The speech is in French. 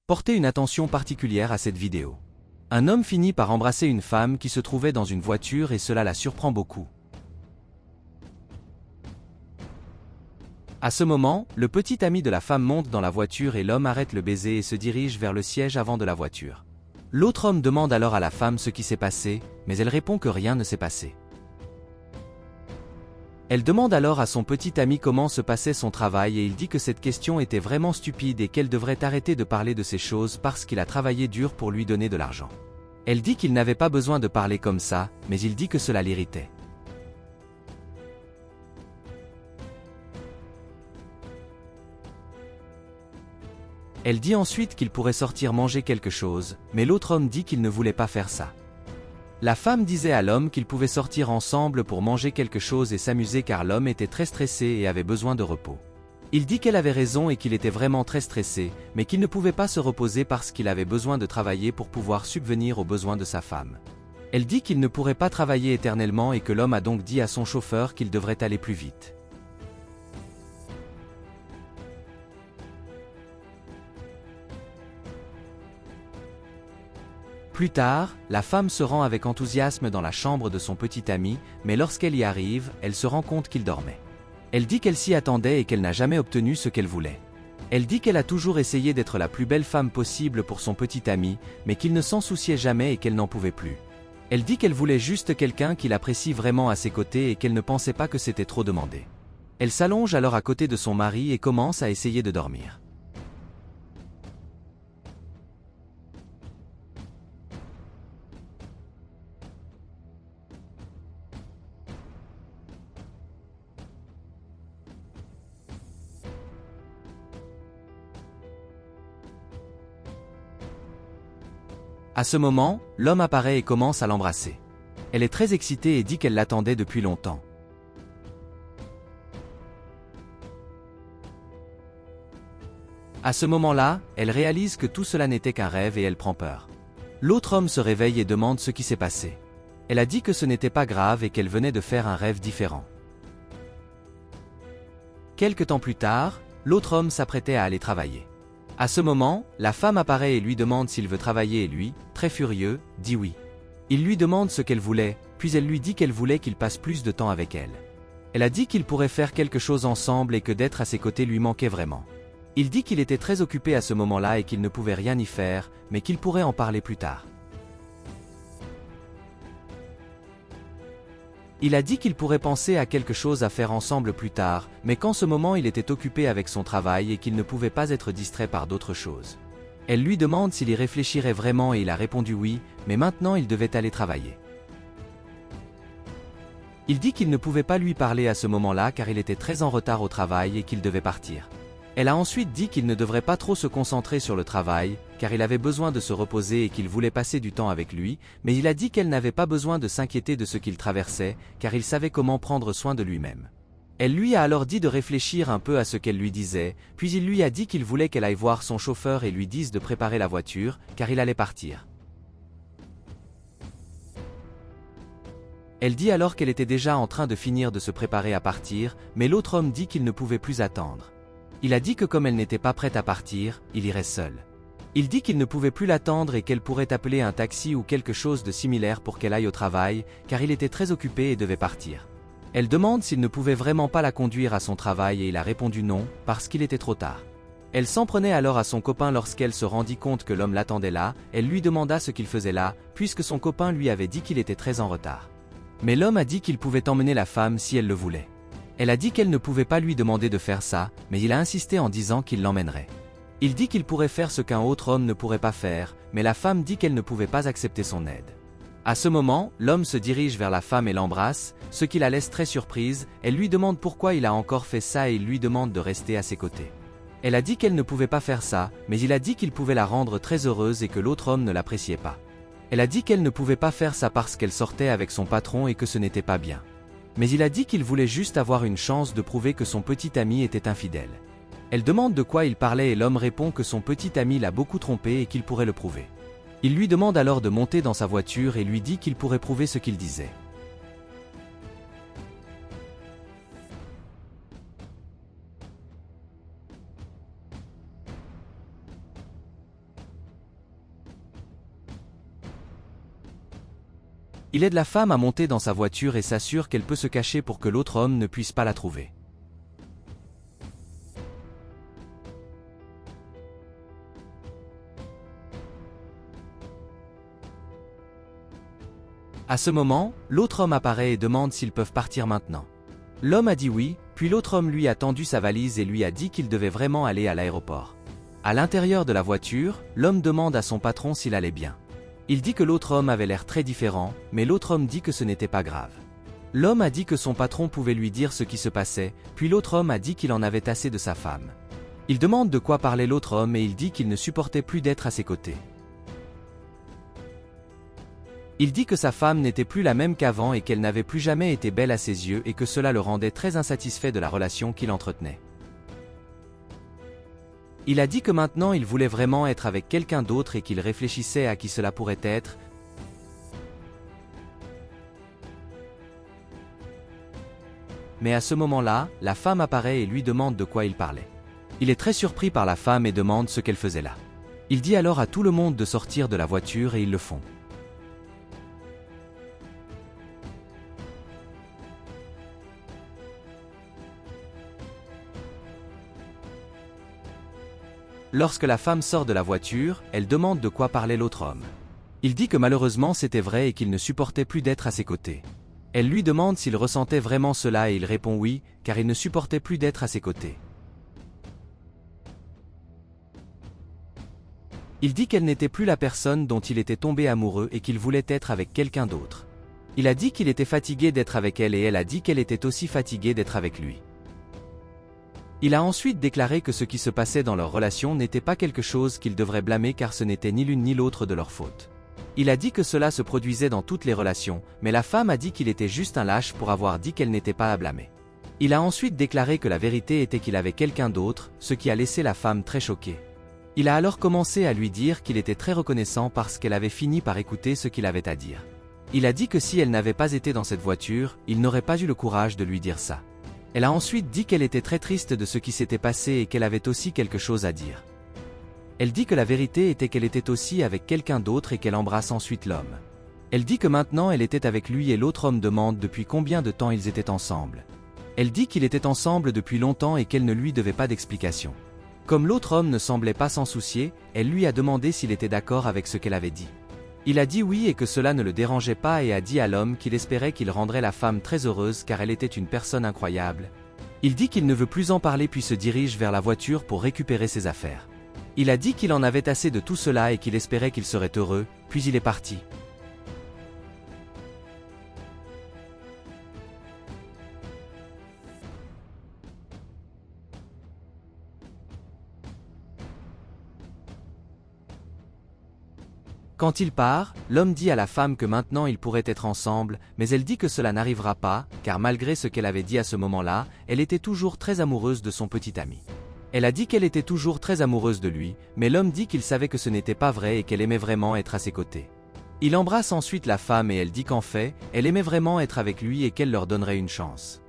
Portez une attention particulière à cette vidéo. Un homme finit par embrasser une femme qui se trouvait dans une voiture et cela la surprend beaucoup. À ce moment, le petit ami de la femme monte dans la voiture et l'homme arrête le baiser et se dirige vers le siège avant de la voiture. L'autre homme demande alors à la femme ce qui s'est passé, mais elle répond que rien ne s'est passé. Elle demande alors à son petit ami comment se passait son travail et il dit que cette question était vraiment stupide et qu'elle devrait arrêter de parler de ces choses parce qu'il a travaillé dur pour lui donner de l'argent. Elle dit qu'il n'avait pas besoin de parler comme ça, mais il dit que cela l'irritait. Elle dit ensuite qu'il pourrait sortir manger quelque chose, mais l'autre homme dit qu'il ne voulait pas faire ça. La femme disait à l'homme qu'ils pouvaient sortir ensemble pour manger quelque chose et s'amuser car l'homme était très stressé et avait besoin de repos. Il dit qu'elle avait raison et qu'il était vraiment très stressé, mais qu'il ne pouvait pas se reposer parce qu'il avait besoin de travailler pour pouvoir subvenir aux besoins de sa femme. Elle dit qu'il ne pourrait pas travailler éternellement et que l'homme a donc dit à son chauffeur qu'il devrait aller plus vite. Plus tard, la femme se rend avec enthousiasme dans la chambre de son petit ami, mais lorsqu'elle y arrive, elle se rend compte qu'il dormait. Elle dit qu'elle s'y attendait et qu'elle n'a jamais obtenu ce qu'elle voulait. Elle dit qu'elle a toujours essayé d'être la plus belle femme possible pour son petit ami, mais qu'il ne s'en souciait jamais et qu'elle n'en pouvait plus. Elle dit qu'elle voulait juste quelqu'un qui l'apprécie vraiment à ses côtés et qu'elle ne pensait pas que c'était trop demandé. Elle s'allonge alors à côté de son mari et commence à essayer de dormir. À ce moment, l'homme apparaît et commence à l'embrasser. Elle est très excitée et dit qu'elle l'attendait depuis longtemps. À ce moment-là, elle réalise que tout cela n'était qu'un rêve et elle prend peur. L'autre homme se réveille et demande ce qui s'est passé. Elle a dit que ce n'était pas grave et qu'elle venait de faire un rêve différent. Quelque temps plus tard, l'autre homme s'apprêtait à aller travailler. À ce moment, la femme apparaît et lui demande s'il veut travailler et lui, très furieux, dit oui. Il lui demande ce qu'elle voulait, puis elle lui dit qu'elle voulait qu'il passe plus de temps avec elle. Elle a dit qu'ils pourraient faire quelque chose ensemble et que d'être à ses côtés lui manquait vraiment. Il dit qu'il était très occupé à ce moment-là et qu'il ne pouvait rien y faire, mais qu'il pourrait en parler plus tard. Il a dit qu'il pourrait penser à quelque chose à faire ensemble plus tard, mais qu'en ce moment il était occupé avec son travail et qu'il ne pouvait pas être distrait par d'autres choses. Elle lui demande s'il y réfléchirait vraiment et il a répondu oui, mais maintenant il devait aller travailler. Il dit qu'il ne pouvait pas lui parler à ce moment-là car il était très en retard au travail et qu'il devait partir. Elle a ensuite dit qu'il ne devrait pas trop se concentrer sur le travail, car il avait besoin de se reposer et qu'il voulait passer du temps avec lui, mais il a dit qu'elle n'avait pas besoin de s'inquiéter de ce qu'il traversait, car il savait comment prendre soin de lui-même. Elle lui a alors dit de réfléchir un peu à ce qu'elle lui disait, puis il lui a dit qu'il voulait qu'elle aille voir son chauffeur et lui dise de préparer la voiture, car il allait partir. Elle dit alors qu'elle était déjà en train de finir de se préparer à partir, mais l'autre homme dit qu'il ne pouvait plus attendre. Il a dit que comme elle n'était pas prête à partir, il irait seul. Il dit qu'il ne pouvait plus l'attendre et qu'elle pourrait appeler un taxi ou quelque chose de similaire pour qu'elle aille au travail, car il était très occupé et devait partir. Elle demande s'il ne pouvait vraiment pas la conduire à son travail et il a répondu non, parce qu'il était trop tard. Elle s'en prenait alors à son copain lorsqu'elle se rendit compte que l'homme l'attendait là, elle lui demanda ce qu'il faisait là, puisque son copain lui avait dit qu'il était très en retard. Mais l'homme a dit qu'il pouvait emmener la femme si elle le voulait. Elle a dit qu'elle ne pouvait pas lui demander de faire ça, mais il a insisté en disant qu'il l'emmènerait. Il dit qu'il pourrait faire ce qu'un autre homme ne pourrait pas faire, mais la femme dit qu'elle ne pouvait pas accepter son aide. À ce moment, l'homme se dirige vers la femme et l'embrasse, ce qui la laisse très surprise, elle lui demande pourquoi il a encore fait ça et il lui demande de rester à ses côtés. Elle a dit qu'elle ne pouvait pas faire ça, mais il a dit qu'il pouvait la rendre très heureuse et que l'autre homme ne l'appréciait pas. Elle a dit qu'elle ne pouvait pas faire ça parce qu'elle sortait avec son patron et que ce n'était pas bien. Mais il a dit qu'il voulait juste avoir une chance de prouver que son petit ami était infidèle. Elle demande de quoi il parlait et l'homme répond que son petit ami l'a beaucoup trompé et qu'il pourrait le prouver. Il lui demande alors de monter dans sa voiture et lui dit qu'il pourrait prouver ce qu'il disait. Il aide la femme à monter dans sa voiture et s'assure qu'elle peut se cacher pour que l'autre homme ne puisse pas la trouver. À ce moment, l'autre homme apparaît et demande s'ils peuvent partir maintenant. L'homme a dit oui, puis l'autre homme lui a tendu sa valise et lui a dit qu'il devait vraiment aller à l'aéroport. À l'intérieur de la voiture, l'homme demande à son patron s'il allait bien. Il dit que l'autre homme avait l'air très différent, mais l'autre homme dit que ce n'était pas grave. L'homme a dit que son patron pouvait lui dire ce qui se passait, puis l'autre homme a dit qu'il en avait assez de sa femme. Il demande de quoi parlait l'autre homme et il dit qu'il ne supportait plus d'être à ses côtés. Il dit que sa femme n'était plus la même qu'avant et qu'elle n'avait plus jamais été belle à ses yeux et que cela le rendait très insatisfait de la relation qu'il entretenait. Il a dit que maintenant il voulait vraiment être avec quelqu'un d'autre et qu'il réfléchissait à qui cela pourrait être. Mais à ce moment-là, la femme apparaît et lui demande de quoi il parlait. Il est très surpris par la femme et demande ce qu'elle faisait là. Il dit alors à tout le monde de sortir de la voiture et ils le font. Lorsque la femme sort de la voiture, elle demande de quoi parlait l'autre homme. Il dit que malheureusement c'était vrai et qu'il ne supportait plus d'être à ses côtés. Elle lui demande s'il ressentait vraiment cela et il répond oui, car il ne supportait plus d'être à ses côtés. Il dit qu'elle n'était plus la personne dont il était tombé amoureux et qu'il voulait être avec quelqu'un d'autre. Il a dit qu'il était fatigué d'être avec elle et elle a dit qu'elle était aussi fatiguée d'être avec lui. Il a ensuite déclaré que ce qui se passait dans leur relation n'était pas quelque chose qu'ils devraient blâmer car ce n'était ni l'une ni l'autre de leur faute. Il a dit que cela se produisait dans toutes les relations, mais la femme a dit qu'il était juste un lâche pour avoir dit qu'elle n'était pas à blâmer. Il a ensuite déclaré que la vérité était qu'il avait quelqu'un d'autre, ce qui a laissé la femme très choquée. Il a alors commencé à lui dire qu'il était très reconnaissant parce qu'elle avait fini par écouter ce qu'il avait à dire. Il a dit que si elle n'avait pas été dans cette voiture, il n'aurait pas eu le courage de lui dire ça. Elle a ensuite dit qu'elle était très triste de ce qui s'était passé et qu'elle avait aussi quelque chose à dire. Elle dit que la vérité était qu'elle était aussi avec quelqu'un d'autre et qu'elle embrasse ensuite l'homme. Elle dit que maintenant elle était avec lui et l'autre homme demande depuis combien de temps ils étaient ensemble. Elle dit qu'ils étaient ensemble depuis longtemps et qu'elle ne lui devait pas d'explication. Comme l'autre homme ne semblait pas s'en soucier, elle lui a demandé s'il était d'accord avec ce qu'elle avait dit. Il a dit oui et que cela ne le dérangeait pas et a dit à l'homme qu'il espérait qu'il rendrait la femme très heureuse car elle était une personne incroyable. Il dit qu'il ne veut plus en parler puis se dirige vers la voiture pour récupérer ses affaires. Il a dit qu'il en avait assez de tout cela et qu'il espérait qu'il serait heureux, puis il est parti. Quand il part, l'homme dit à la femme que maintenant ils pourraient être ensemble, mais elle dit que cela n'arrivera pas, car malgré ce qu'elle avait dit à ce moment-là, elle était toujours très amoureuse de son petit ami. Elle a dit qu'elle était toujours très amoureuse de lui, mais l'homme dit qu'il savait que ce n'était pas vrai et qu'elle aimait vraiment être à ses côtés. Il embrasse ensuite la femme et elle dit qu'en fait, elle aimait vraiment être avec lui et qu'elle leur donnerait une chance.